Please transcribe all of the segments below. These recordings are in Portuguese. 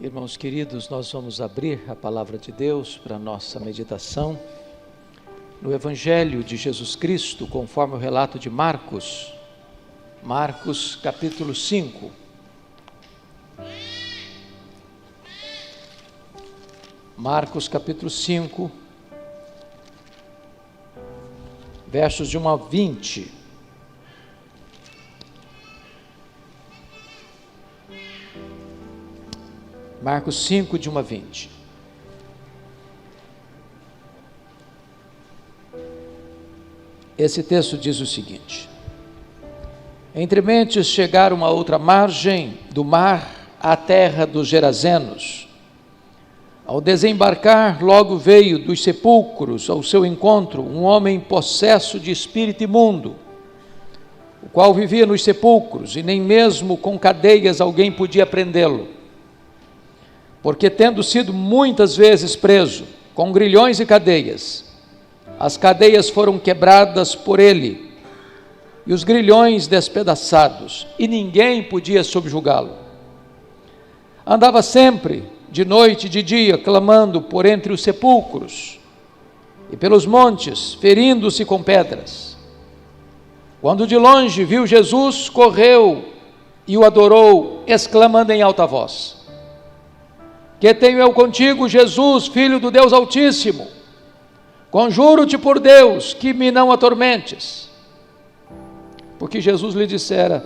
Irmãos queridos, nós vamos abrir a palavra de Deus para a nossa meditação no Evangelho de Jesus Cristo, conforme o relato de Marcos, capítulo 5. Marcos capítulo 5, versos de 1 a 20. Marcos 5, de 1 a 20. Esse texto diz o seguinte: Entre mentes chegaram a outra margem do mar, à terra dos Gerazenos. Ao desembarcar, logo veio dos sepulcros ao seu encontro um homem possesso de espírito imundo, o qual vivia nos sepulcros, e nem mesmo com cadeias alguém podia prendê-lo. Porque tendo sido muitas vezes preso, com grilhões e cadeias, as cadeias foram quebradas por ele, e os grilhões despedaçados, e ninguém podia subjugá-lo. Andava sempre, de noite e de dia, clamando por entre os sepulcros, e pelos montes, ferindo-se com pedras. Quando de longe viu Jesus, correu e o adorou, exclamando em alta voz: Que tenho eu contigo, Jesus, Filho do Deus Altíssimo? Conjuro-te por Deus, que me não atormentes. Porque Jesus lhe dissera: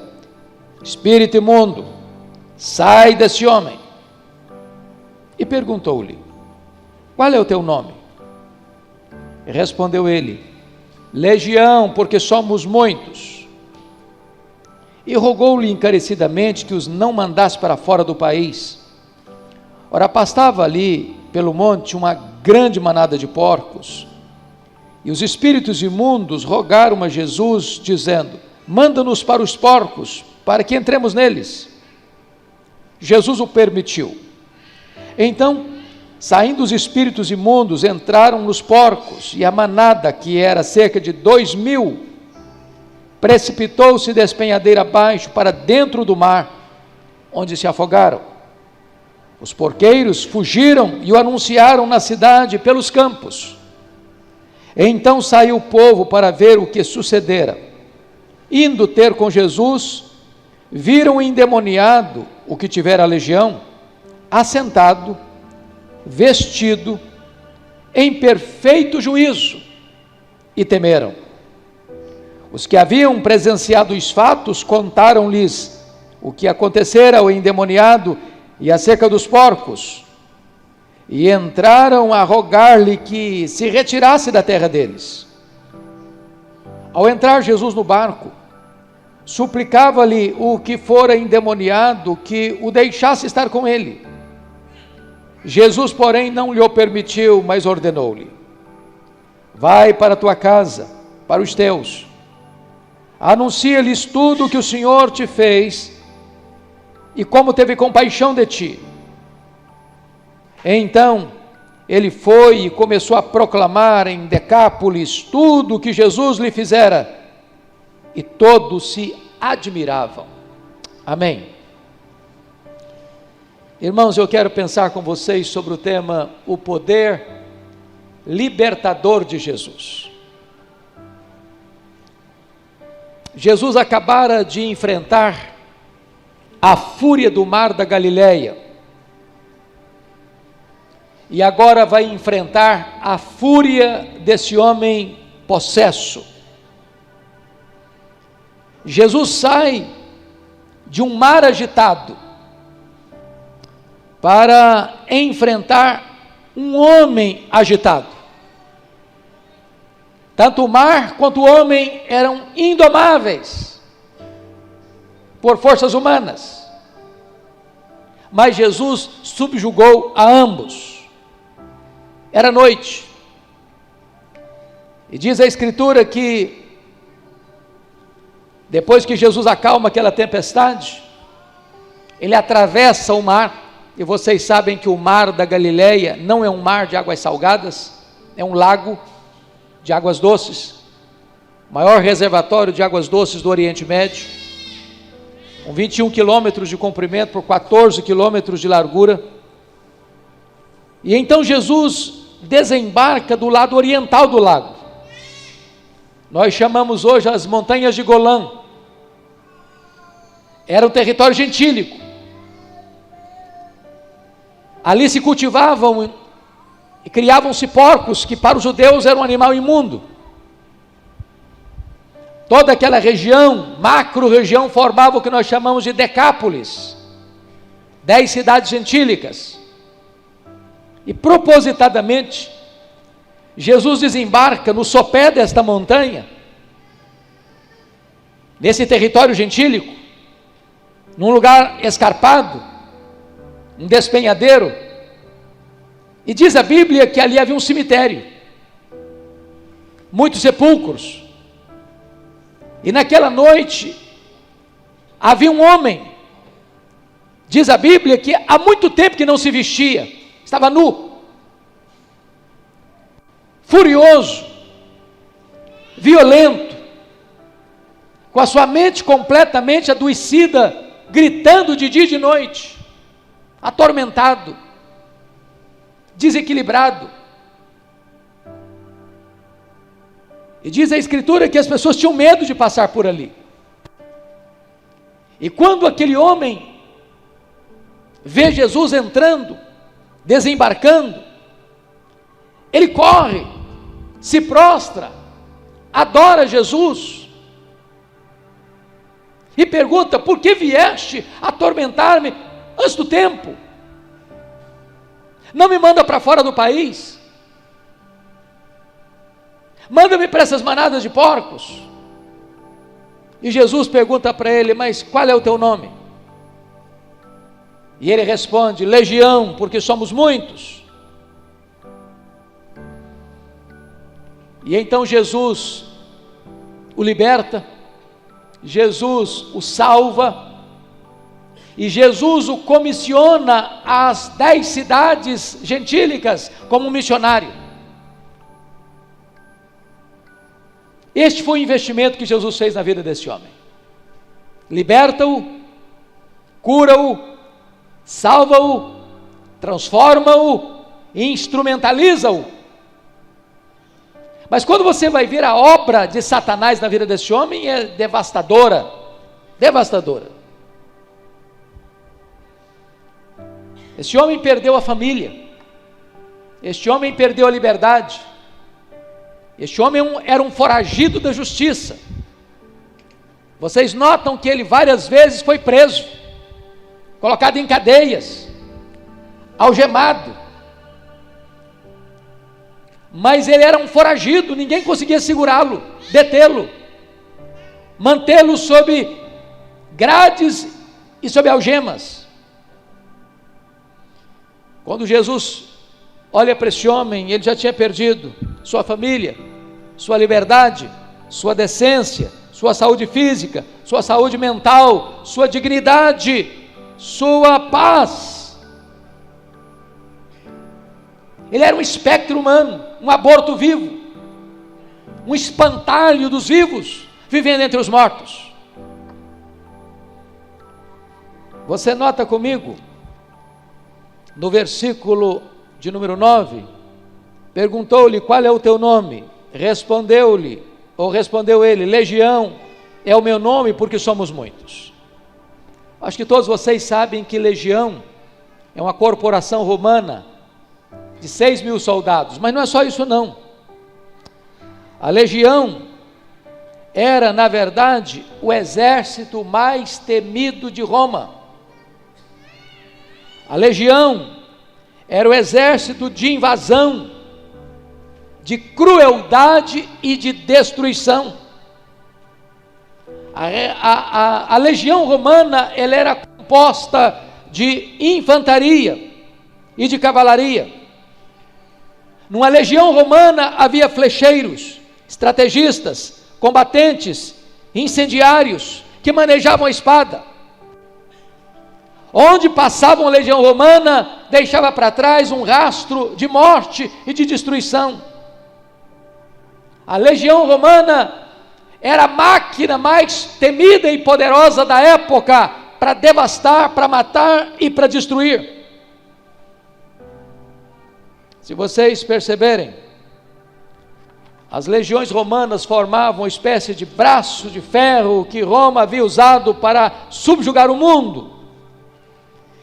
Espírito imundo, sai desse homem. E perguntou-lhe: Qual é o teu nome? E respondeu ele: Legião, porque somos muitos. E rogou-lhe encarecidamente que os não mandasse para fora do país. Ora, pastava ali pelo monte uma grande manada de porcos, e os espíritos imundos rogaram a Jesus, dizendo: Manda-nos para os porcos, para que entremos neles. Jesus o permitiu. Então, saindo os espíritos imundos, entraram nos porcos, e a manada, que era cerca de 2.000, precipitou-se despenhadeira abaixo para dentro do mar, onde se afogaram. Os porqueiros fugiram e o anunciaram na cidade pelos campos. Então saiu o povo para ver o que sucedera. Indo ter com Jesus, viram o endemoniado, o que tivera a legião, assentado, vestido, em perfeito juízo, e temeram. Os que haviam presenciado os fatos contaram-lhes o que acontecera ao endemoniado e acerca dos porcos, e entraram a rogar-lhe que se retirasse da terra deles. Ao entrar Jesus no barco, suplicava-lhe o que fora endemoniado que o deixasse estar com ele. Jesus, porém, não lhe o permitiu, mas ordenou-lhe: Vai para a tua casa, para os teus, anuncia-lhes tudo o que o Senhor te fez, e como teve compaixão de ti. Então ele foi e começou a proclamar em Decápolis tudo o que Jesus lhe fizera, e todos se admiravam. Amém. Irmãos, eu quero pensar com vocês sobre o tema: o poder libertador de Jesus. Jesus acabara de enfrentar a fúria do mar da Galileia, e agora vai enfrentar a fúria desse homem possesso. Jesus sai de um mar agitado para enfrentar um homem agitado. Tanto o mar quanto o homem eram indomáveis por forças humanas, mas Jesus subjugou a ambos. Era noite, e diz a Escritura que depois que Jesus acalma aquela tempestade, ele atravessa o mar. E vocês sabem que o mar da Galileia não é um mar de águas salgadas, é um lago de águas doces, maior reservatório de águas doces do Oriente Médio, com 21 quilômetros de comprimento por 14 quilômetros de largura. E então Jesus desembarca do lado oriental do lago. Nós chamamos hoje as montanhas de Golã. Era um território gentílico. Ali se cultivavam e criavam-se porcos, que para os judeus era um animal imundo. Toda aquela região, macro-região, formava o que nós chamamos de Decápolis, 10 cidades gentílicas. E propositadamente, Jesus desembarca no sopé desta montanha, nesse território gentílico, num lugar escarpado, um despenhadeiro, e diz a Bíblia que ali havia um cemitério, muitos sepulcros, e naquela noite havia um homem, diz a Bíblia que há muito tempo que não se vestia, estava nu, furioso, violento, com a sua mente completamente adoecida, gritando de dia e de noite, atormentado, desequilibrado. E diz a Escritura que as pessoas tinham medo de passar por ali. E quando aquele homem vê Jesus entrando, desembarcando, ele corre, se prostra, adora Jesus e pergunta: por que vieste atormentar-me antes do tempo? Não me manda para fora do país, manda-me para essas manadas de porcos. E Jesus pergunta para ele: mas qual é o teu nome? E ele responde: Legião, porque somos muitos. E então Jesus o liberta, Jesus o salva, e Jesus o comissiona às 10 cidades gentílicas como missionário. Este foi o investimento que Jesus fez na vida desse homem. Liberta-o, cura-o, salva-o, transforma-o e instrumentaliza-o. Mas quando você vai ver a obra de Satanás na vida desse homem, é devastadora, devastadora. Este homem perdeu a família, este homem perdeu a liberdade, este homem era um foragido da justiça. Vocês notam que ele várias vezes foi preso, colocado em cadeias, algemado, mas ele era um foragido, ninguém conseguia segurá-lo, detê-lo, mantê-lo sob grades e sob algemas. Quando Jesus olha para esse homem, ele já tinha perdido sua família, sua liberdade, sua decência, sua saúde física, sua saúde mental, sua dignidade, sua paz. Ele era um espectro humano, um aborto vivo, um espantalho dos vivos, vivendo entre os mortos. Você nota comigo, no versículo de número 9, perguntou-lhe: qual é o teu nome? Respondeu ele: Legião é o meu nome, porque somos muitos. Acho que todos vocês sabem que legião é uma corporação romana de 6.000 soldados, mas não é só isso não. A legião era, na verdade, o exército mais temido de Roma. A legião era o exército de invasão, de crueldade e de destruição. A legião romana, ela era composta de infantaria e de cavalaria. Numa legião romana havia flecheiros, estrategistas, combatentes, incendiários, que manejavam a espada. Onde passava uma legião romana, deixava para trás um rastro de morte e de destruição. A legião romana era a máquina mais temida e poderosa da época para devastar, para matar e para destruir. Se vocês perceberem, as legiões romanas formavam uma espécie de braço de ferro que Roma havia usado para subjugar o mundo.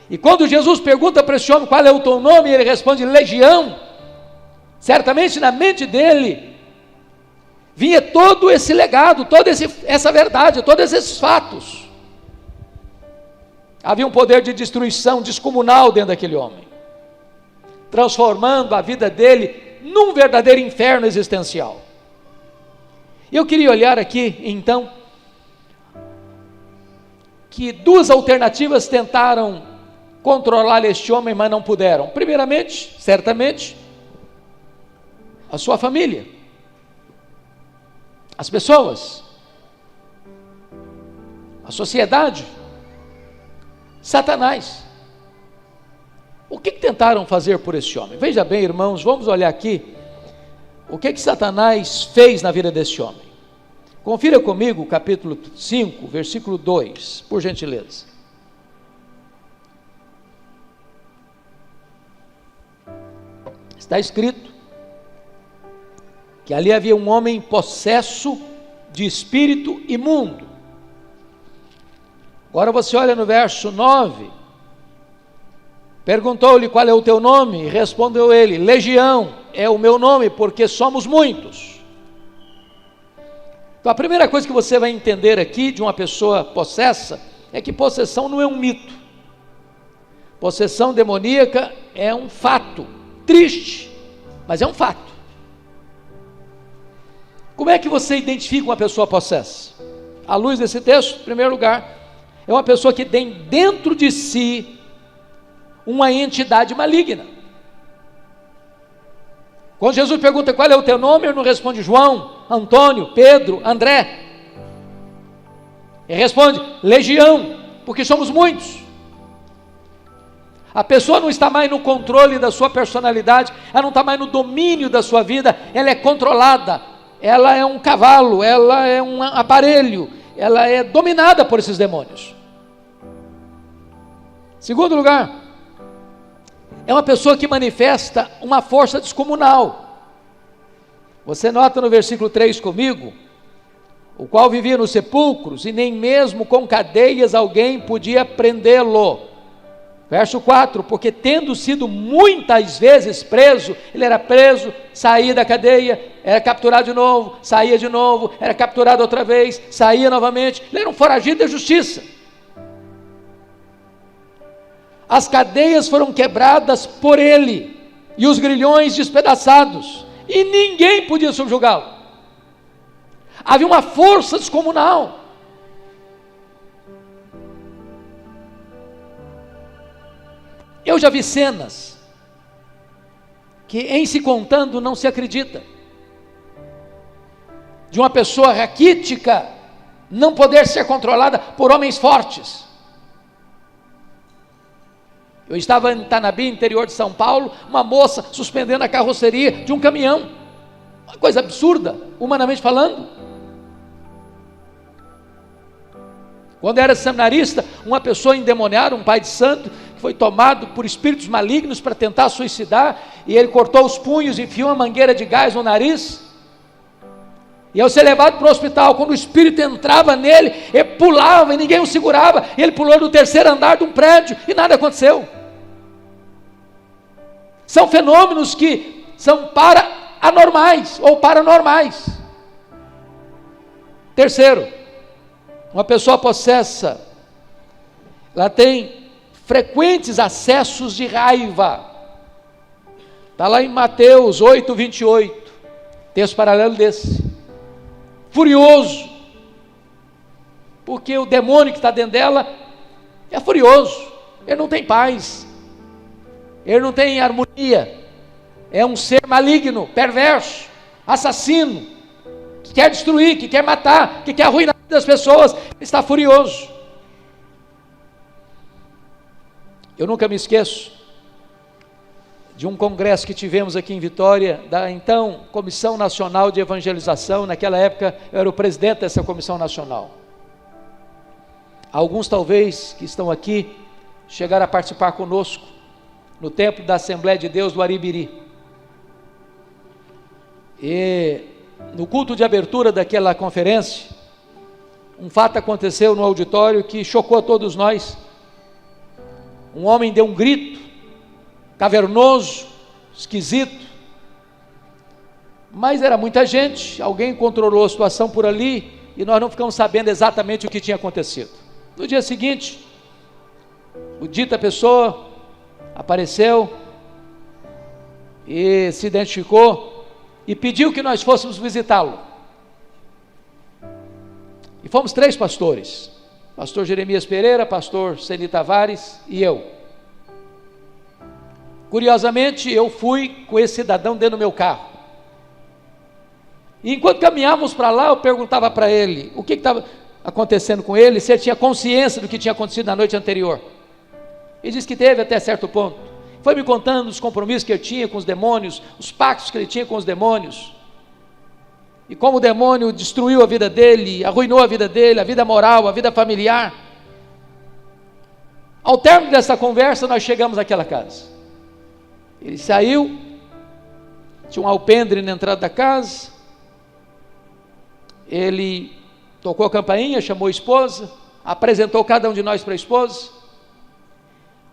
E quando Jesus pergunta para esse homem qual é o teu nome, ele responde legião. Certamente na mente dele vinha todo esse legado, toda essa verdade, todos esses fatos. Havia um poder de destruição descomunal dentro daquele homem, transformando a vida dele num verdadeiro inferno existencial. Eu queria olhar aqui, então, que duas alternativas tentaram controlar este homem, mas não puderam. Primeiramente, certamente, a sua família, as pessoas, a sociedade, Satanás. O que tentaram fazer por esse homem? Veja bem, irmãos, vamos olhar aqui o que Satanás fez na vida desse homem. Confira comigo o capítulo 5, versículo 2, por gentileza. Está escrito que ali havia um homem possesso de espírito imundo. Agora você olha no verso 9, perguntou-lhe qual é o teu nome, e respondeu ele, legião é o meu nome, porque somos muitos. Então a primeira coisa que você vai entender aqui de uma pessoa possessa, é que possessão não é um mito. Possessão demoníaca é um fato, triste, mas é um fato. Como é que você identifica uma pessoa possessa? À luz desse texto, em primeiro lugar, é uma pessoa que tem dentro de si uma entidade maligna. Quando Jesus pergunta qual é o teu nome, ele não responde João, Antônio, Pedro, André. Ele responde legião, porque somos muitos. A pessoa não está mais no controle da sua personalidade, ela não está mais no domínio da sua vida, ela é controlada, ela é um cavalo, ela é um aparelho, ela é dominada por esses demônios. Segundo lugar, é uma pessoa que manifesta uma força descomunal. Você nota no versículo 3 comigo, o qual vivia nos sepulcros e nem mesmo com cadeias alguém podia prendê-lo. Verso 4, porque tendo sido muitas vezes preso, ele era preso, saía da cadeia, era capturado de novo, saía de novo, era capturado outra vez, saía novamente, ele era um foragido da justiça. As cadeias foram quebradas por ele, e os grilhões despedaçados, e ninguém podia subjugá-lo. Havia uma força descomunal. Eu já vi cenas que em se contando não se acredita, de uma pessoa raquítica não poder ser controlada por homens fortes. Eu estava em Tanabi, interior de São Paulo, uma moça suspendendo a carroceria de um caminhão, uma coisa absurda, humanamente falando. Quando eu era seminarista, uma pessoa endemoniada, um pai de santo, foi tomado por espíritos malignos para tentar suicidar, e ele cortou os punhos, enfiou uma mangueira de gás no nariz, e ao ser levado para o hospital, quando o espírito entrava nele, ele pulava e ninguém o segurava, e ele pulou do terceiro andar de um prédio, e nada aconteceu. São fenômenos que são anormais ou paranormais. Terceiro, uma pessoa possessa, ela tem frequentes acessos de raiva. Está lá em Mateus 8, 28, texto paralelo desse. Furioso, porque o demônio que está dentro dela é furioso, ele não tem paz, ele não tem harmonia, é um ser maligno, perverso, assassino, que quer destruir, que quer matar, que quer arruinar a vida das pessoas, ele está furioso. Eu nunca me esqueço de um congresso que tivemos aqui em Vitória, da então Comissão Nacional de Evangelização. Naquela época eu era o presidente dessa Comissão Nacional. Alguns talvez que estão aqui chegaram a participar conosco no templo da Assembleia de Deus do Aribiri. E no culto de abertura daquela conferência, um fato aconteceu no auditório que chocou a todos nós. Um homem deu um grito, cavernoso, esquisito, mas era muita gente, alguém controlou a situação por ali, e nós não ficamos sabendo exatamente o que tinha acontecido. No dia seguinte, o dita pessoa apareceu e se identificou e pediu que nós fôssemos visitá-lo. E fomos 3 pastores, pastor Jeremias Pereira, pastor Ceni Tavares e eu. Curiosamente, eu fui com esse cidadão dentro do meu carro. E enquanto caminhávamos para lá, eu perguntava para ele o que estava acontecendo com ele, se ele tinha consciência do que tinha acontecido na noite anterior. Ele disse que teve até certo ponto. Foi me contando os compromissos que ele tinha com os demônios, os pactos que ele tinha com os demônios, e como o demônio destruiu a vida dele, arruinou a vida moral, a vida familiar. Ao término dessa conversa, nós chegamos àquela casa. Ele saiu, tinha um alpendre na entrada da casa, ele tocou a campainha, chamou a esposa, apresentou cada um de nós para a esposa.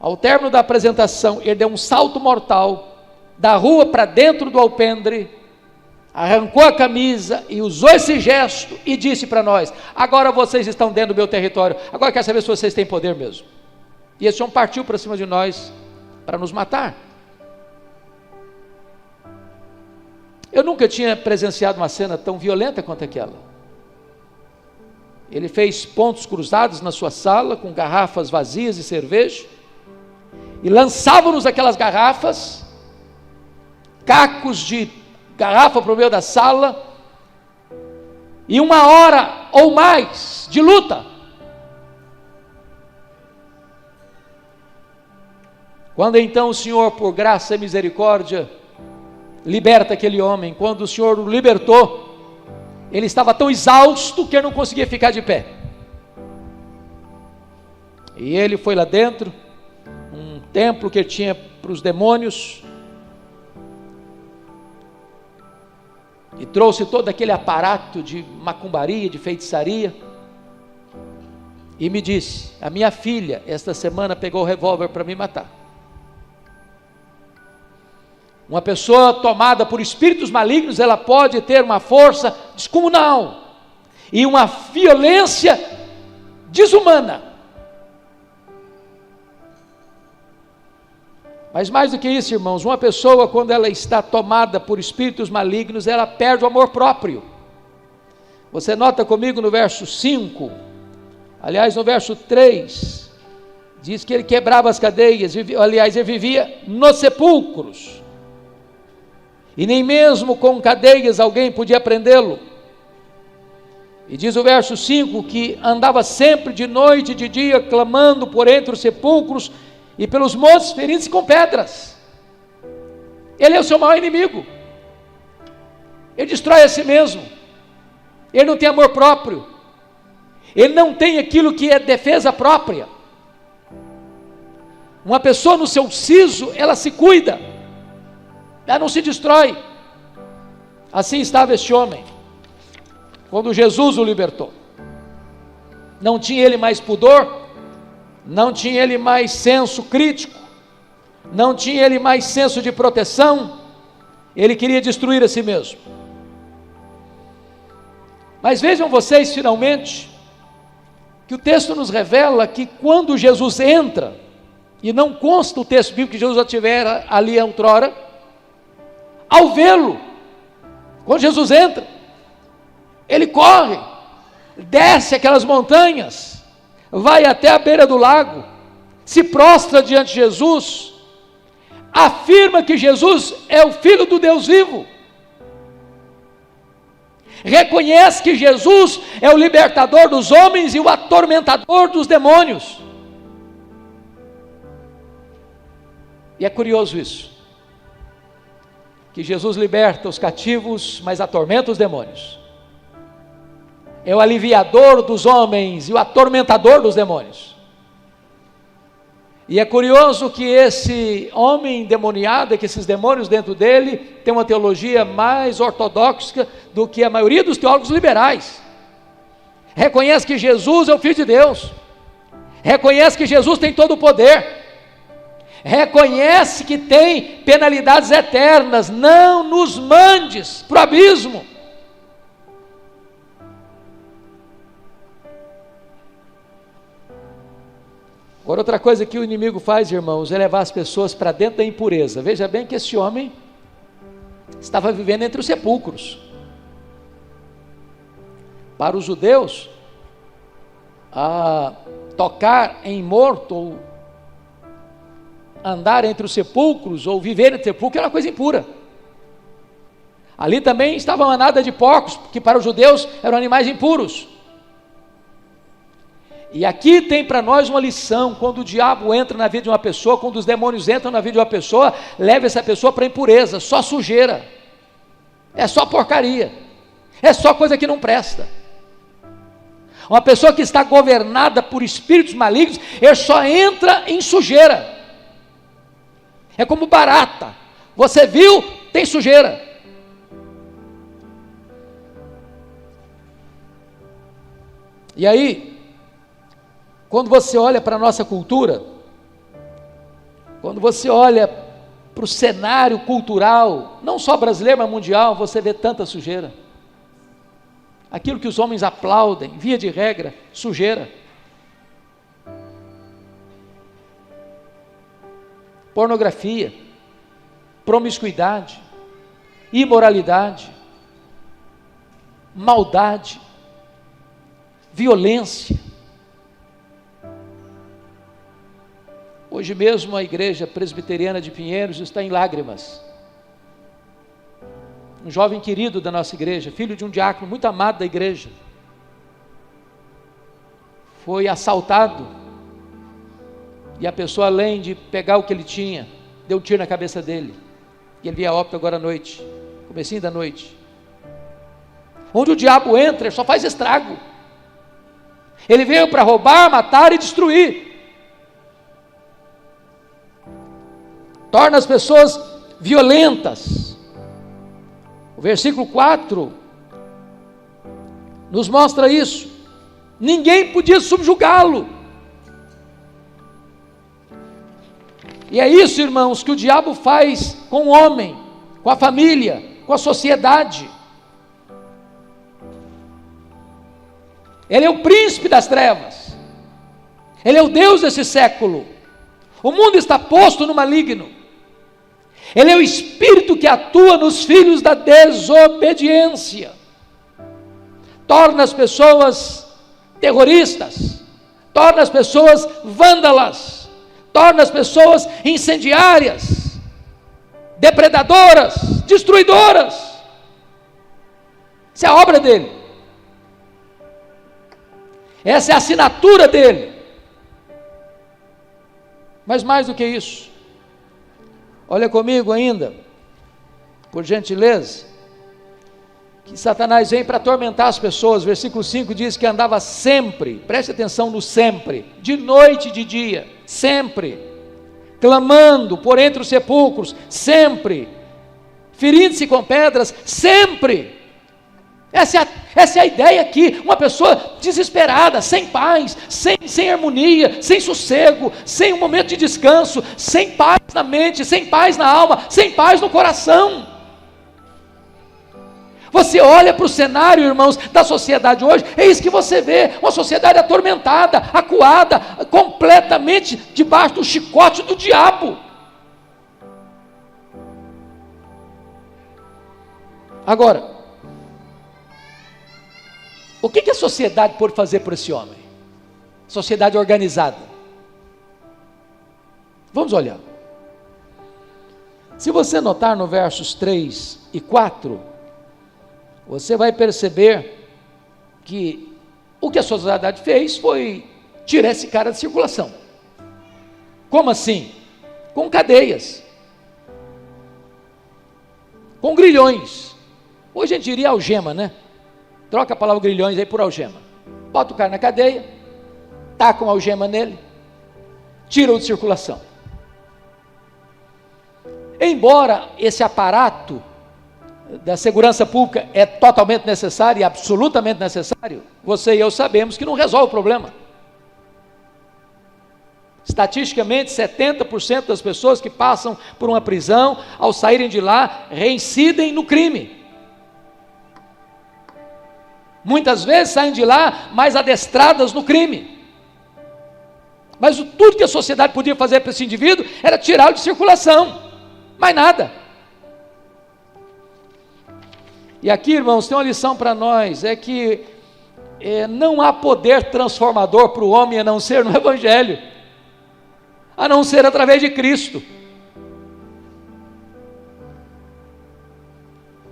Ao término da apresentação, ele deu um salto mortal, da rua para dentro do alpendre, arrancou a camisa e usou esse gesto e disse para nós: agora vocês estão dentro do meu território, agora quero saber se vocês têm poder mesmo. E esse homem partiu para cima de nós para nos matar. Eu nunca tinha presenciado uma cena tão violenta quanto aquela. Ele fez pontos cruzados na sua sala, com garrafas vazias de cerveja, e lançava-nos aquelas garrafas, cacos de garrafa para o meio da sala, e 1 hora ou mais de luta. Quando então o Senhor, por graça e misericórdia, liberta aquele homem, quando o Senhor o libertou, ele estava tão exausto que ele não conseguia ficar de pé. E ele foi lá dentro, um templo que ele tinha para os demônios, e trouxe todo aquele aparato de macumbaria, de feitiçaria, e me disse: a minha filha esta semana pegou o revólver para me matar. Uma pessoa tomada por espíritos malignos, ela pode ter uma força descomunal e uma violência desumana. Mas mais do que isso, irmãos, uma pessoa, quando ela está tomada por espíritos malignos, ela perde o amor próprio. Você nota comigo no verso 5, aliás no verso 3, diz que ele quebrava as cadeias, ele vivia nos sepulcros, e nem mesmo com cadeias alguém podia prendê-lo. E diz o verso 5, que andava sempre de noite e de dia, clamando por entre os sepulcros, e pelos montes ferindo-se com pedras. Ele é o seu maior inimigo, ele destrói a si mesmo, ele não tem amor próprio, ele não tem aquilo que é defesa própria. Uma pessoa no seu siso, ela se cuida, ela não se destrói. Assim estava este homem, quando Jesus o libertou. Não tinha ele mais pudor, não tinha ele mais senso crítico, não tinha ele mais senso de proteção, ele queria destruir a si mesmo. Mas vejam vocês, finalmente, que o texto nos revela que quando Jesus entra, e não consta o texto bíblico que Jesus já tivera ali outrora, ao vê-lo, quando Jesus entra, ele corre, desce aquelas montanhas, vai até a beira do lago, se prostra diante de Jesus, afirma que Jesus é o Filho do Deus vivo, reconhece que Jesus é o libertador dos homens e o atormentador dos demônios. E é curioso isso, que Jesus liberta os cativos, mas atormenta os demônios. É o aliviador dos homens e o atormentador dos demônios. E é curioso que esse homem endemoniado, que esses demônios dentro dele, tem uma teologia mais ortodoxa do que a maioria dos teólogos liberais. Reconhece que Jesus é o Filho de Deus, reconhece que Jesus tem todo o poder, reconhece que tem penalidades eternas. Não nos mandes para o abismo. Agora, outra coisa que o inimigo faz, irmãos, é levar as pessoas para dentro da impureza. Veja bem que esse homem estava vivendo entre os sepulcros. Para os judeus, tocar em morto, ou andar entre os sepulcros, ou viver entre os sepulcros, era uma coisa impura. Ali também estava a manada de porcos, que para os judeus eram animais impuros. E aqui tem para nós uma lição: quando o diabo entra na vida de uma pessoa, quando os demônios entram na vida de uma pessoa, leva essa pessoa para a impureza, só sujeira, é só porcaria, é só coisa que não presta. Uma pessoa que está governada por espíritos malignos, ele só entra em sujeira, é como barata, você viu, tem sujeira. E aí, quando você olha para a nossa cultura, quando você olha para o cenário cultural, não só brasileiro, mas mundial, você vê tanta sujeira. Aquilo que os homens aplaudem, via de regra, sujeira. Pornografia, promiscuidade, imoralidade, maldade, violência. Hoje mesmo a igreja presbiteriana de Pinheiros está em lágrimas. Um jovem querido da nossa igreja, filho de um diácono muito amado da igreja, foi assaltado, e a pessoa, além de pegar o que ele tinha, deu um tiro na cabeça dele, e ele veio a óbito agora à noite, comecinho da noite. Onde o diabo entra, ele só faz estrago. Ele veio para roubar, matar e destruir. Torna as pessoas violentas. O versículo 4 nos mostra isso. Ninguém podia subjugá-lo. E é isso, irmãos, que o diabo faz com o homem, com a família, com a sociedade. Ele é o príncipe das trevas, ele é o Deus desse século. O mundo está posto no maligno. Ele é o espírito que atua nos filhos da desobediência, torna as pessoas terroristas, torna as pessoas vândalas, torna as pessoas incendiárias, depredadoras, destruidoras. Isso é a obra dele, essa é a assinatura dele. Mas mais do que isso, olha comigo ainda, por gentileza, que Satanás vem para atormentar as pessoas. Versículo 5 diz que andava sempre, preste atenção no sempre, de noite e de dia, sempre, clamando por entre os sepulcros, sempre, ferindo-se com pedras, sempre. Essa é a ideia aqui. Uma pessoa desesperada, sem paz, sem harmonia, sem sossego, sem um momento de descanso, sem paz na mente, sem paz na alma, sem paz no coração. Você olha para o cenário, irmãos, da sociedade hoje, é isso que você vê: uma sociedade atormentada, acuada, completamente debaixo do chicote do diabo. Agora, o que a sociedade pode fazer por esse homem? Sociedade organizada. Vamos olhar. Se você notar no versos 3 e 4, você vai perceber que o que a sociedade fez foi tirar esse cara de circulação. Como assim? Com cadeias, com grilhões. Hoje a gente diria algema, né? Troca a palavra grilhões aí por algema. Bota o cara na cadeia, taca uma algema nele, tiram de circulação. Embora esse aparato da segurança pública é totalmente necessário e absolutamente necessário, você e eu sabemos que não resolve o problema. Estatisticamente, 70% das pessoas que passam por uma prisão, ao saírem de lá, reincidem no crime. Muitas vezes saem de lá mais adestradas no crime. Mas tudo que a sociedade podia fazer para esse indivíduo era tirá-lo de circulação, mais nada. E aqui, irmãos, tem uma lição para nós, é que não há poder transformador para o homem a não ser no Evangelho, a não ser através de Cristo.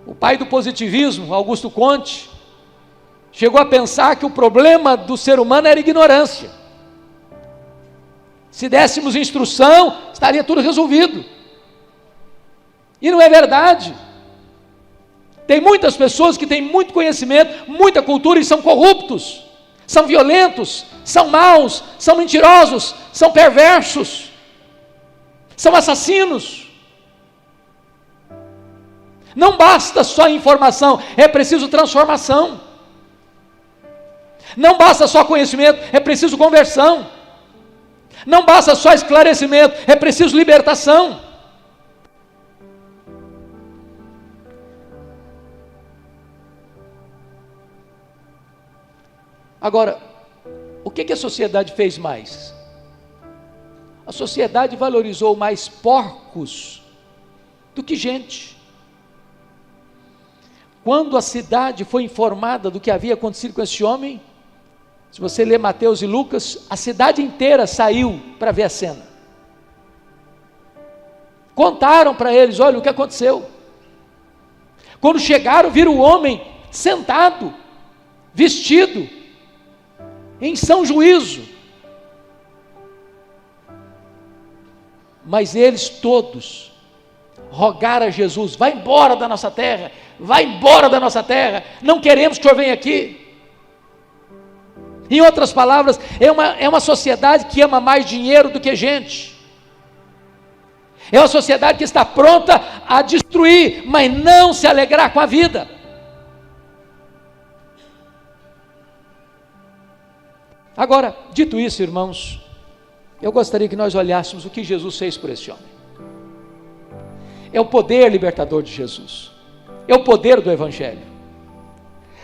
O pai do positivismo, Augusto Comte, chegou a pensar que o problema do ser humano era ignorância. Se dessemos instrução, estaria tudo resolvido. E não é verdade. Tem muitas pessoas que têm muito conhecimento, muita cultura e são corruptos, são violentos, são maus, são mentirosos, são perversos, são assassinos. Não basta só informação, é preciso transformação. Não basta só conhecimento, é preciso conversão. Não basta só esclarecimento, é preciso libertação. Agora, o que a sociedade fez mais? A sociedade valorizou mais porcos do que gente. Quando a cidade foi informada do que havia acontecido com esse homem, se você ler Mateus e Lucas, a cidade inteira saiu para ver a cena. Contaram para eles, olha o que aconteceu. Quando chegaram, viram o homem sentado, vestido, em são juízo. Mas eles todos rogaram a Jesus, vai embora da nossa terra, vai embora da nossa terra, não queremos que o Senhor venha aqui. Em outras palavras, é uma sociedade que ama mais dinheiro do que gente. É uma sociedade que está pronta a destruir, mas não se alegrar com a vida. Agora, dito isso, irmãos, eu gostaria que nós olhássemos o que Jesus fez por esse homem. É o poder libertador de Jesus, é o poder do Evangelho.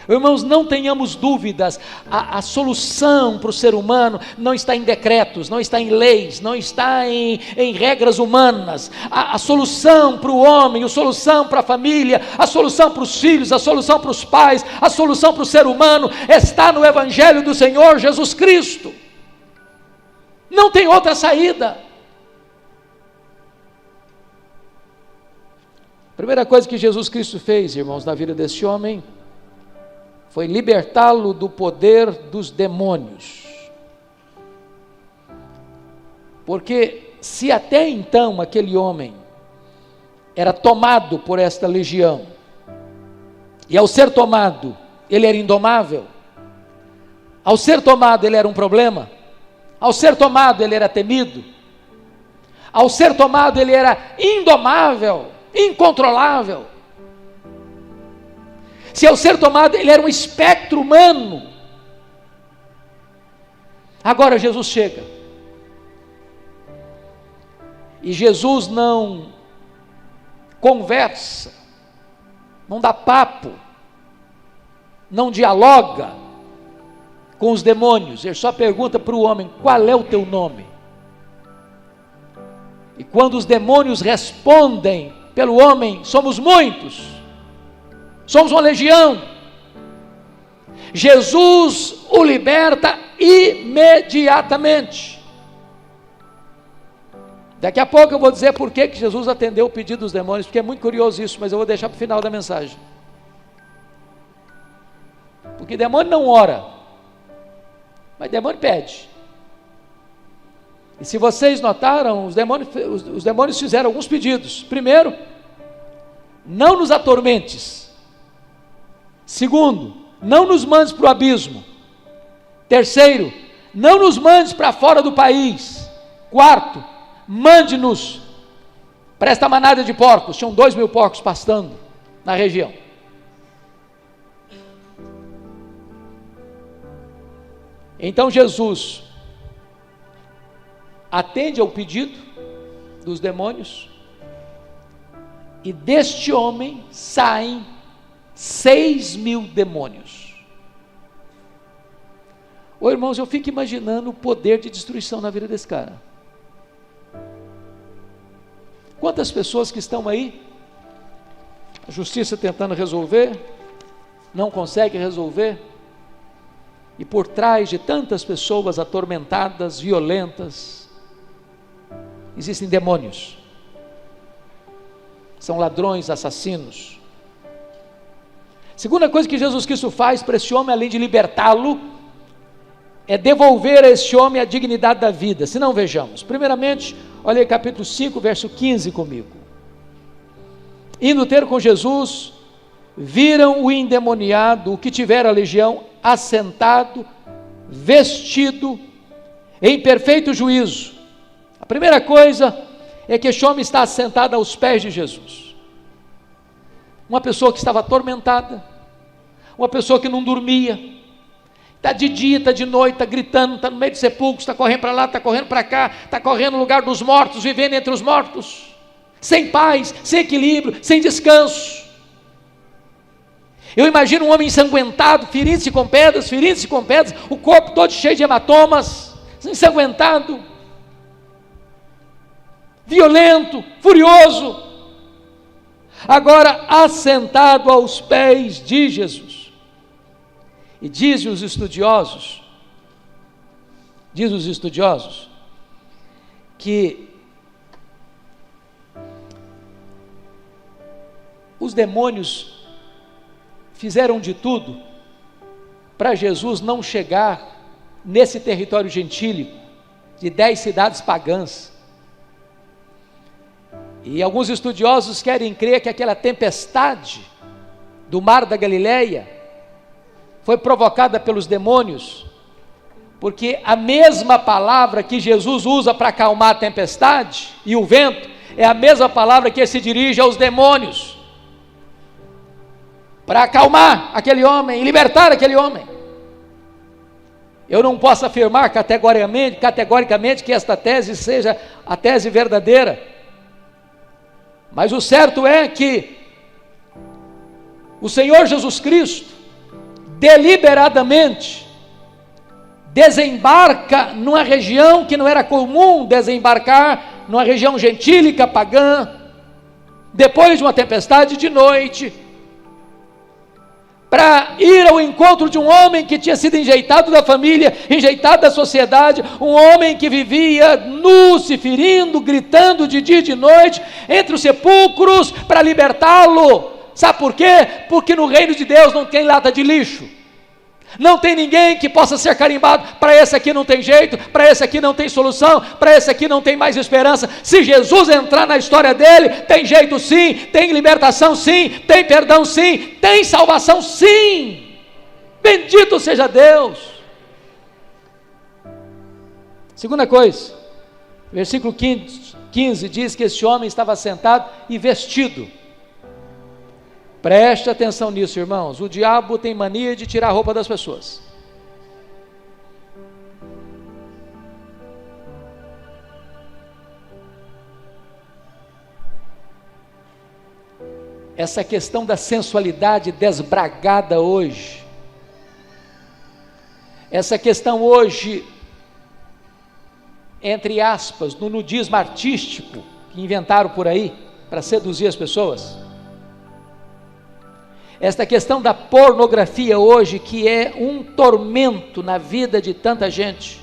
Irmãos, não tenhamos dúvidas, a solução para o ser humano não está em decretos, não está em leis, não está em regras humanas. A solução para o homem, a solução para a família, a solução para os filhos, a solução para os pais, a solução para o ser humano está no Evangelho do Senhor Jesus Cristo. Não tem outra saída. A primeira coisa que Jesus Cristo fez, irmãos, na vida desse homem, foi libertá-lo do poder dos demônios. Porque se até então aquele homem era tomado por esta legião, e ao ser tomado, ele era indomável, ao ser tomado ele era um problema, ao ser tomado ele era temido, ao ser tomado ele era indomável, incontrolável. Se ao ser tomado ele era um espectro humano, agora Jesus chega, e Jesus não conversa, não dá papo, não dialoga com os demônios, ele só pergunta para o homem, qual é o teu nome? E quando os demônios respondem pelo homem, somos muitos, somos uma legião, Jesus o liberta imediatamente. Daqui a pouco eu vou dizer por que Jesus atendeu o pedido dos demônios, porque é muito curioso isso, mas eu vou deixar para o final da mensagem. Porque demônio não ora, mas demônio pede. E se vocês notaram, os demônios fizeram alguns pedidos. Primeiro, não nos atormentes. Segundo, não nos mandes para o abismo. Terceiro, não nos mandes para fora do país. Quarto, mande-nos para esta manada de porcos. Tinham 2.000 porcos pastando na região. Então Jesus atende ao pedido dos demônios, e deste homem saem 6.000 demônios. Ô irmãos, eu fico imaginando o poder de destruição na vida desse cara. Quantas pessoas que estão aí, a justiça tentando resolver, não consegue resolver, e por trás de tantas pessoas atormentadas, violentas, existem demônios, são ladrões, assassinos. Segunda coisa que Jesus Cristo faz para esse homem, além de libertá-lo, é devolver a esse homem a dignidade da vida. Se não, vejamos. Primeiramente, olha aí capítulo 5, verso 15 comigo. Indo ter com Jesus, viram o endemoniado, o que tivera a legião, assentado, vestido, em perfeito juízo. A primeira coisa é que este homem está assentado aos pés de Jesus. Uma pessoa que estava atormentada, uma pessoa que não dormia, está de dia, está de noite, está gritando, está no meio de sepulcros, está correndo para lá, está correndo para cá, está correndo no lugar dos mortos, vivendo entre os mortos, sem paz, sem equilíbrio, sem descanso. Eu imagino um homem ensanguentado, ferindo-se com pedras, o corpo todo cheio de hematomas, ensanguentado, violento, furioso, agora assentado aos pés de Jesus. E dizem os estudiosos, que os demônios fizeram de tudo para Jesus não chegar nesse território gentílico de 10 cidades pagãs. E alguns estudiosos querem crer que aquela tempestade do mar da Galileia foi provocada pelos demônios, porque a mesma palavra que Jesus usa para acalmar a tempestade e o vento, é a mesma palavra que ele se dirige aos demônios, para acalmar aquele homem e libertar aquele homem. Eu não posso afirmar categoricamente que esta tese seja a tese verdadeira, mas o certo é que o Senhor Jesus Cristo deliberadamente desembarca numa região que não era comum desembarcar, numa região gentílica, pagã, depois de uma tempestade de noite, para ir ao encontro de um homem que tinha sido enjeitado da família, enjeitado da sociedade, um homem que vivia nu, se ferindo, gritando de dia e de noite, entre os sepulcros, para libertá-lo. Sabe por quê? Porque no reino de Deus não tem lata de lixo, não tem ninguém que possa ser carimbado, para esse aqui não tem jeito, para esse aqui não tem solução, para esse aqui não tem mais esperança. Se Jesus entrar na história dele, tem jeito sim, tem libertação sim, tem perdão sim, tem salvação sim, bendito seja Deus. Segunda coisa, versículo 15 diz que esse homem estava sentado e vestido. Preste atenção nisso, irmãos. O diabo tem mania de tirar a roupa das pessoas. Essa questão da sensualidade desbragada hoje, essa questão hoje, entre aspas, no nudismo artístico que inventaram por aí para seduzir as pessoas, esta questão da pornografia hoje, que é um tormento na vida de tanta gente.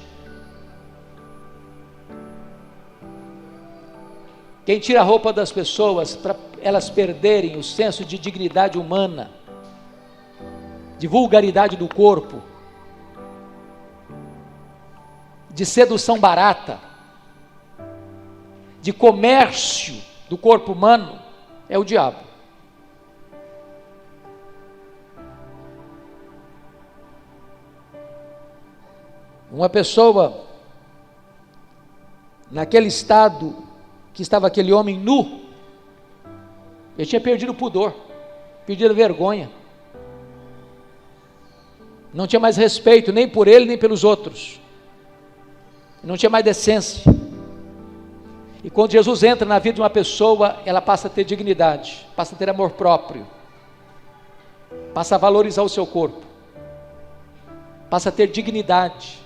Quem tira a roupa das pessoas para elas perderem o senso de dignidade humana, de vulgaridade do corpo, de sedução barata, de comércio do corpo humano, é o diabo. Uma pessoa naquele estado que estava aquele homem nu, ele tinha perdido o pudor, perdido a vergonha, não tinha mais respeito nem por ele nem pelos outros, não tinha mais decência. E quando Jesus entra na vida de uma pessoa, ela passa a ter dignidade, passa a ter amor próprio, passa a valorizar o seu corpo, passa a ter dignidade.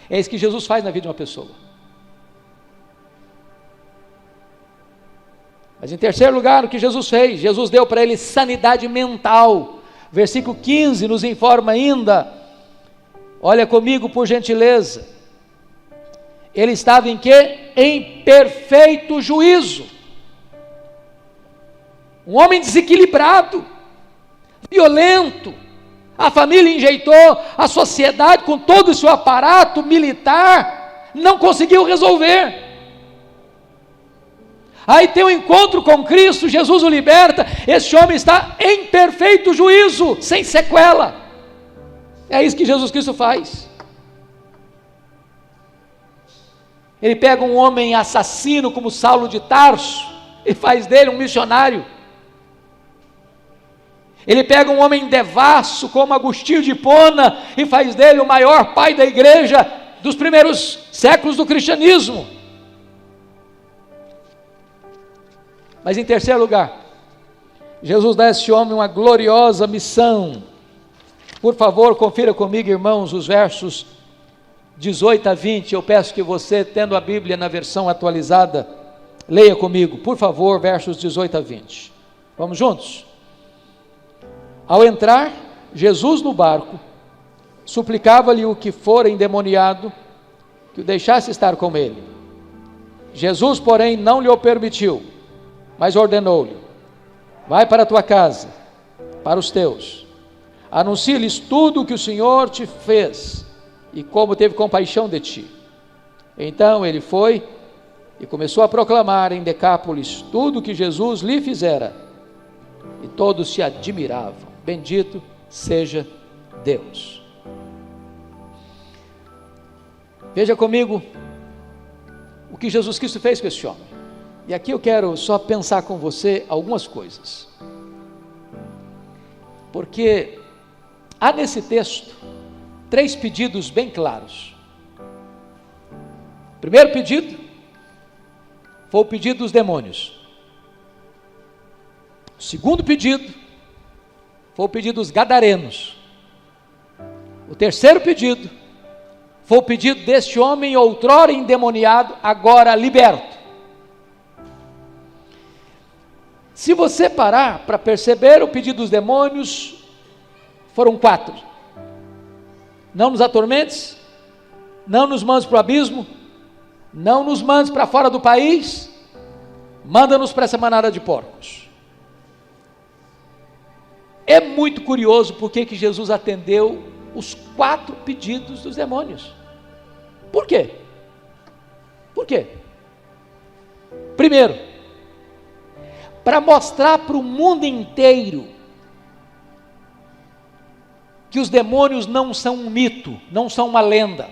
É isso que Jesus faz na vida de uma pessoa. Mas em terceiro lugar, o que Jesus fez? Jesus deu para ele sanidade mental. Versículo 15 nos informa ainda, olha comigo por gentileza, ele estava em quê? Em perfeito juízo. Um homem desequilibrado, violento, a família enjeitou, a sociedade com todo o seu aparato militar, não conseguiu resolver. Aí tem um encontro com Cristo, Jesus o liberta, esse homem está em perfeito juízo, sem sequela. É isso que Jesus Cristo faz. Ele pega um homem assassino como Saulo de Tarso e faz dele um missionário. Ele pega um homem devasso como Agostinho de Hipona e faz dele o maior pai da igreja dos primeiros séculos do cristianismo. Mas em terceiro lugar, Jesus dá a esse homem uma gloriosa missão. Por favor, confira comigo, irmãos, os versos 18 a 20, eu peço que você, tendo a Bíblia na versão atualizada, leia comigo, por favor, versos 18 a 20. Vamos juntos? Ao entrar Jesus no barco, suplicava-lhe o que fora endemoniado, que o deixasse estar com ele. Jesus, porém, não lhe o permitiu, mas ordenou-lhe: vai para a tua casa, para os teus, anuncia-lhes tudo o que o Senhor te fez, e como teve compaixão de ti. Então ele foi e começou a proclamar em Decápolis tudo o que Jesus lhe fizera, e todos se admiravam. Bendito seja Deus. Veja comigo o que Jesus Cristo fez com esse homem. E aqui eu quero só pensar com você algumas coisas, porque há nesse texto 3 pedidos bem claros. O primeiro pedido foi o pedido dos demônios. O segundo pedido foi o pedido dos gadarenos. O terceiro pedido foi o pedido deste homem outrora endemoniado, agora liberto. Se você parar para perceber, o pedido dos demônios foram 4. Não nos atormentes, não nos mandes para o abismo, não nos mandes para fora do país, manda-nos para essa manada de porcos. É muito curioso porque que Jesus atendeu os 4 pedidos dos demônios. Por quê? Por quê? Primeiro, para mostrar para o mundo inteiro que os demônios não são um mito, não são uma lenda,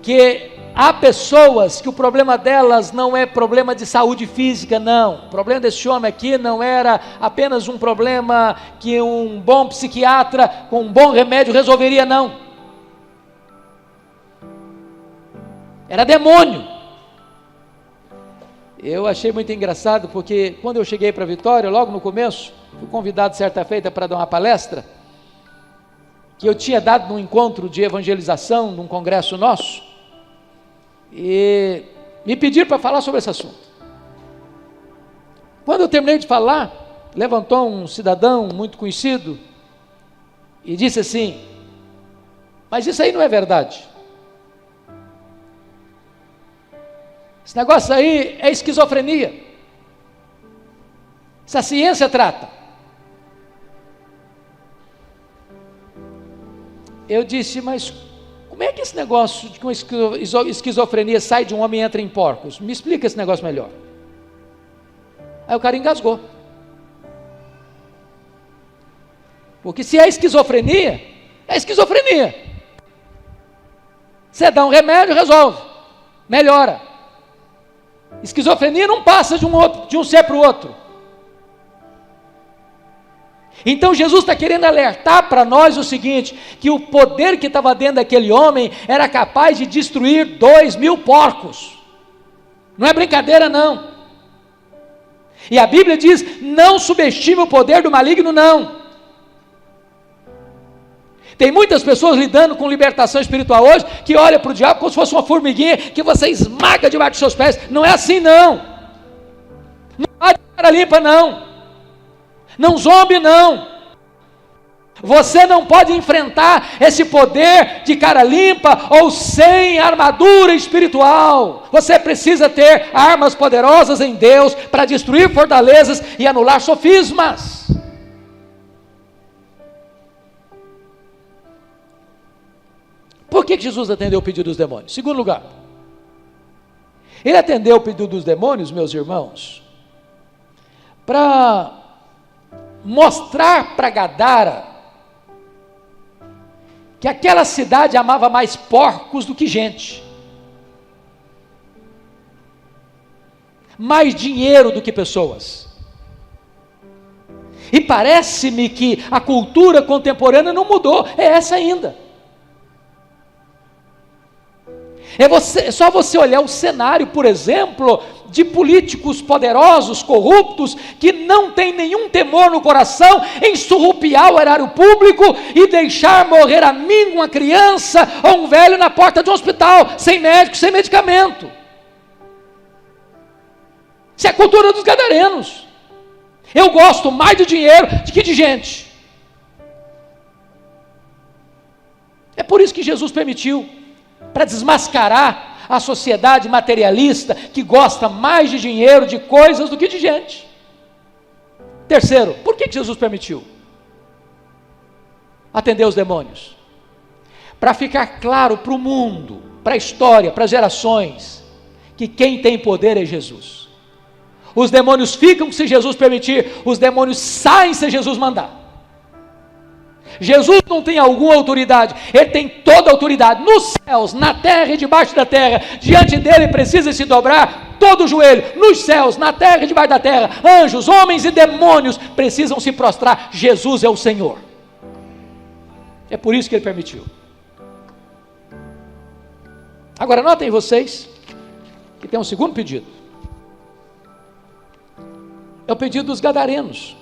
que há pessoas que o problema delas não é problema de saúde física, não. O problema desse homem aqui não era apenas um problema que um bom psiquiatra com um bom remédio resolveria, não. Era demônio. Eu achei muito engraçado porque quando eu cheguei para Vitória, logo no começo, fui convidado certa feita para dar uma palestra, que eu tinha dado num encontro de evangelização, num congresso nosso, e me pediram para falar sobre esse assunto. Quando eu terminei de falar, levantou um cidadão muito conhecido e disse assim: mas isso aí não é verdade. Esse negócio aí é esquizofrenia. Essa ciência trata. Eu disse: mas como é que esse negócio de que uma esquizofrenia sai de um homem e entra em porcos? Me explica esse negócio melhor. Aí o cara engasgou. Porque se é esquizofrenia, é esquizofrenia. Você dá um remédio, resolve, melhora. Esquizofrenia não passa de um ser para o outro. Então Jesus está querendo alertar para nós o seguinte, que o poder que estava dentro daquele homem era capaz de destruir 2.000 porcos. Não é brincadeira não. E a Bíblia diz, não subestime o poder do maligno não. Tem muitas pessoas lidando com libertação espiritual hoje, que olha para o diabo como se fosse uma formiguinha, que você esmaga debaixo dos seus pés. Não é assim não. Não há de cara limpa não. Não zombe não. Você não pode enfrentar esse poder de cara limpa ou sem armadura espiritual. Você precisa ter armas poderosas em Deus para destruir fortalezas e anular sofismas. Por que Jesus atendeu o pedido dos demônios? Segundo lugar, ele atendeu o pedido dos demônios, meus irmãos, para mostrar para Gadara que aquela cidade amava mais porcos do que gente, mais dinheiro do que pessoas. E parece-me que a cultura contemporânea não mudou, é essa ainda. É só você olhar o cenário, por exemplo, de políticos poderosos, corruptos, que não tem nenhum temor no coração em surrupiar o erário público e deixar morrer a mim, uma criança ou um velho na porta de um hospital, sem médico, sem medicamento. Isso é a cultura dos gadarenos. Eu gosto mais de dinheiro do que de gente. É por isso que Jesus permitiu, para desmascarar a sociedade materialista que gosta mais de dinheiro, de coisas do que de gente. Terceiro, por que Jesus permitiu atender os demônios? Para ficar claro para o mundo, para a história, para as gerações, que quem tem poder é Jesus. Os demônios ficam se Jesus permitir, os demônios saem se Jesus mandar. Jesus não tem alguma autoridade, ele tem toda a autoridade, nos céus, na terra e debaixo da terra. Diante dele precisa se dobrar todo o joelho, nos céus, na terra e debaixo da terra. Anjos, homens e demônios precisam se prostrar. Jesus é o Senhor. É por isso que ele permitiu. Agora notem vocês que tem um segundo pedido. É o pedido dos gadarenos.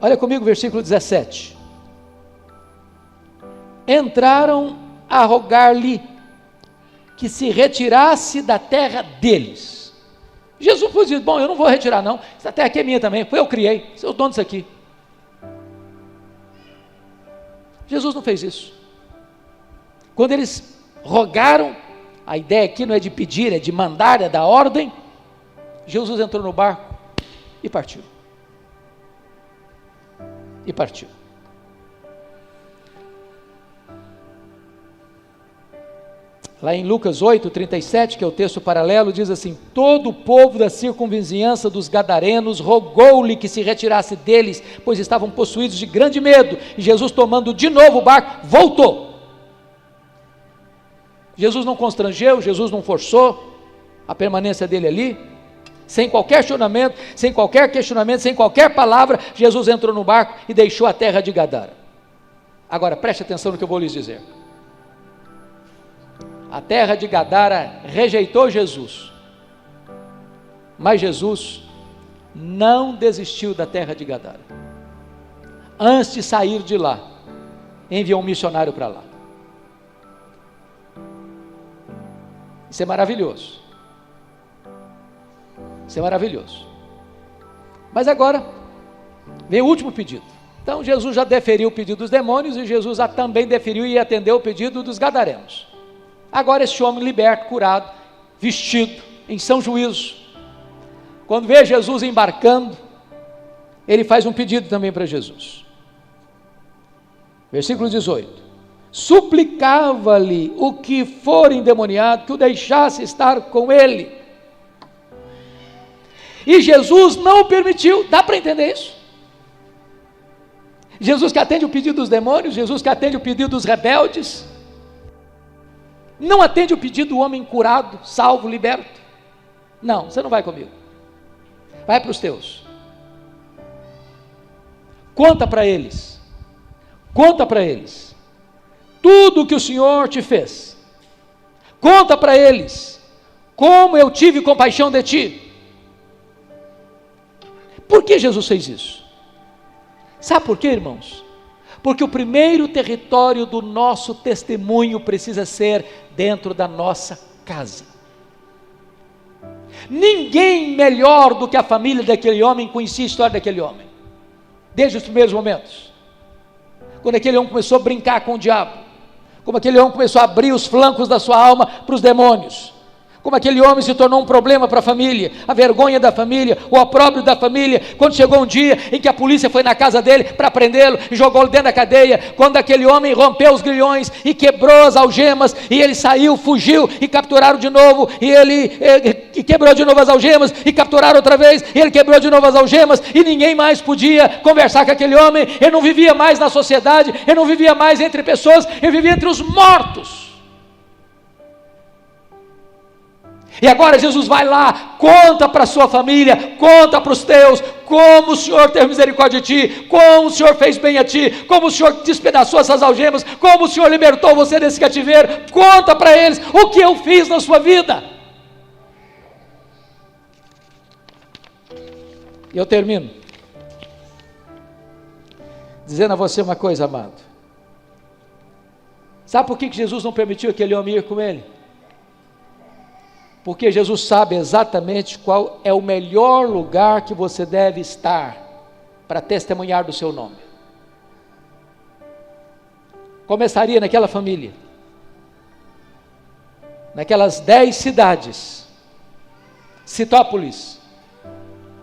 Olha comigo o versículo 17. Entraram a rogar-lhe que se retirasse da terra deles. Jesus foi dizer, bom, eu não vou retirar não, essa terra aqui é minha também, foi eu que criei, sou o dono disso aqui. Jesus não fez isso. Quando eles rogaram, a ideia aqui não é de pedir, é de mandar, é da ordem. Jesus entrou no barco e partiu. E partiu. Lá em Lucas 8, 37, que é o texto paralelo, diz assim: todo o povo da circunvizinhança dos gadarenos rogou-lhe que se retirasse deles, pois estavam possuídos de grande medo. E Jesus, tomando de novo o barco, voltou. Jesus não constrangeu, Jesus não forçou a permanência dele ali. Sem qualquer questionamento, sem qualquer palavra, Jesus entrou no barco e deixou a terra de Gadara. Agora, preste atenção no que eu vou lhes dizer. A terra de Gadara rejeitou Jesus, mas Jesus não desistiu da terra de Gadara. Antes de sair de lá, enviou um missionário para lá. Isso é maravilhoso. Isso é maravilhoso. Mas agora vem o último pedido. Então Jesus já deferiu o pedido dos demônios e Jesus já também deferiu e atendeu o pedido dos gadarenos. Agora esse homem liberto, curado, vestido, em são juízo, quando vê Jesus embarcando, ele faz um pedido também para Jesus. Versículo 18: suplicava-lhe o que for endemoniado que o deixasse estar com ele. E Jesus não o permitiu. Dá para entender isso? Jesus que atende o pedido dos demônios, Jesus que atende o pedido dos rebeldes, Não atende o pedido do homem curado, salvo, liberto. Não, você não vai comigo. Vai para os teus. Conta para eles. Conta para eles. Tudo o que o Senhor te fez. Conta para eles. Como eu tive compaixão de ti. Por que Jesus fez isso? Sabe por quê, irmãos? Porque o primeiro território do nosso testemunho precisa ser dentro da nossa casa. Ninguém melhor do que a família daquele homem conhecia a história daquele homem, desde os primeiros momentos, quando aquele homem começou a brincar com o diabo, como aquele homem começou a abrir os flancos da sua alma para os demônios, como aquele homem se tornou um problema para a família, a vergonha da família, o opróbrio da família, quando chegou um dia em que a polícia foi na casa dele para prendê-lo e jogou-lo dentro da cadeia, quando aquele homem rompeu os grilhões e quebrou as algemas, e ele saiu, fugiu, e capturaram de novo, e ele quebrou de novo as algemas, e capturaram outra vez, e ele quebrou de novo as algemas, e ninguém mais podia conversar com aquele homem, ele não vivia mais na sociedade, ele não vivia mais entre pessoas, ele vivia entre os mortos. E agora Jesus vai lá, conta para a sua família, conta para os teus, como o Senhor teve misericórdia de ti, como o Senhor fez bem a ti, como o Senhor despedaçou essas algemas, como o Senhor libertou você desse cativeiro. Conta para eles o que eu fiz na sua vida. E eu termino dizendo a você uma coisa, amado. Sabe por que Jesus não permitiu aquele homem ir com ele? Porque Jesus sabe exatamente qual é o melhor lugar que você deve estar para testemunhar do seu nome. Começaria naquela família, naquelas 10 cidades: Citópolis,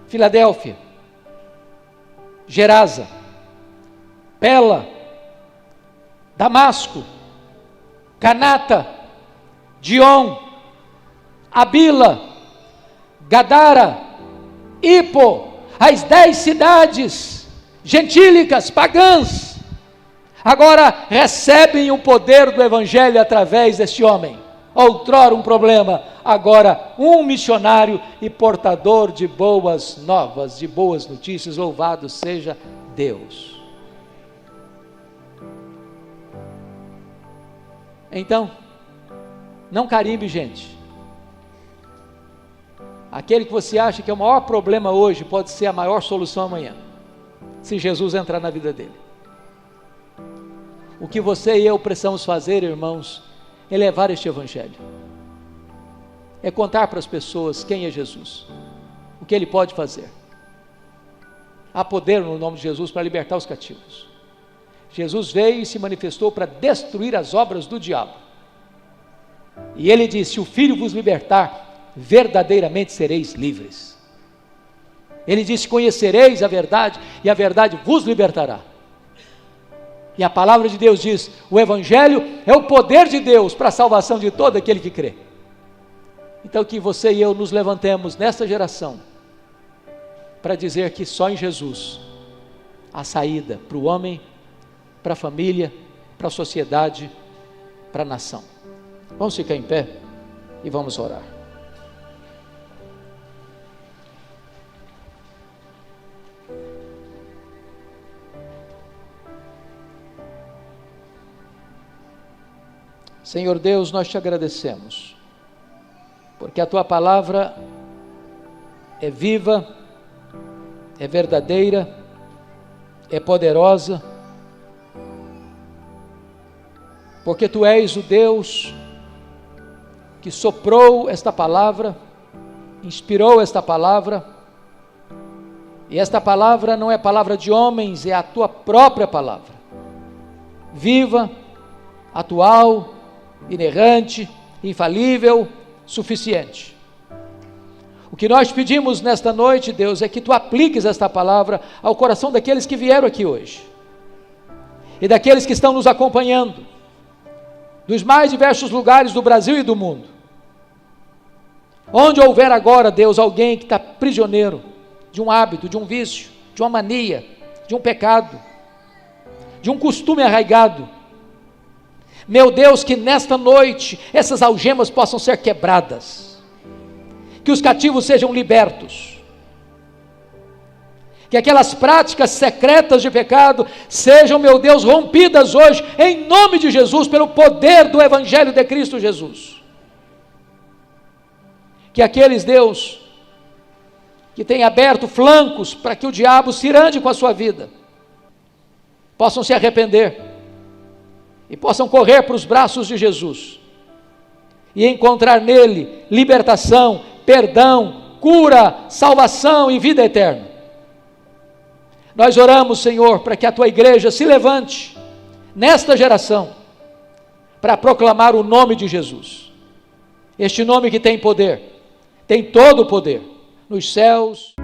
Filadélfia, Gerasa, Pela, Damasco, Canata, Dion, Abila, Gadara, Hippo, as 10 cidades gentílicas, pagãs, agora recebem o poder do Evangelho através deste homem. Outrora um problema, agora um missionário e portador de boas novas, de boas notícias. Louvado seja Deus. Então, não carimbe, gente. Aquele que você acha que é o maior problema hoje pode ser a maior solução amanhã, se Jesus entrar na vida dele. O que você e eu precisamos fazer, irmãos, é levar este Evangelho, é contar para as pessoas quem é Jesus, o que ele pode fazer. Há poder no nome de Jesus para libertar os cativos. Jesus veio e se manifestou para destruir as obras do diabo, e ele disse: se o Filho vos libertar, verdadeiramente sereis livres. Ele disse: conhecereis a verdade, e a verdade vos libertará. E a palavra de Deus diz: o Evangelho é o poder de Deus para a salvação de todo aquele que crê. Então que você e eu nos levantemos nesta geração para dizer que só em Jesus há saída para o homem, para a família, para a sociedade, para a nação. Vamos ficar em pé e vamos orar. Senhor Deus, nós te agradecemos, porque a tua palavra é viva, é verdadeira, é poderosa, porque tu és o Deus que soprou esta palavra, inspirou esta palavra, e esta palavra não é palavra de homens, é a tua própria palavra, viva, atual, inerrante, infalível, suficiente. O que nós pedimos nesta noite, Deus, é que tu apliques esta palavra ao coração daqueles que vieram aqui hoje, e daqueles que estão nos acompanhando, dos mais diversos lugares do Brasil e do mundo. Onde houver agora, Deus, alguém que está prisioneiro de um hábito, de um vício, de uma mania, de um pecado, de um costume arraigado, Meu Deus, que nesta noite essas algemas possam ser quebradas, que os cativos sejam libertos, que aquelas práticas secretas de pecado sejam, meu Deus, rompidas hoje, em nome de Jesus, pelo poder do Evangelho de Cristo Jesus. Que aqueles, Deus, que têm aberto flancos para que o diabo se irande com a sua vida, possam se arrepender e possam correr para os braços de Jesus e encontrar nele libertação, perdão, cura, salvação e vida eterna. Nós oramos, Senhor, para que a Tua igreja se levante nesta geração para proclamar o nome de Jesus, este nome que tem poder, tem todo o poder nos céus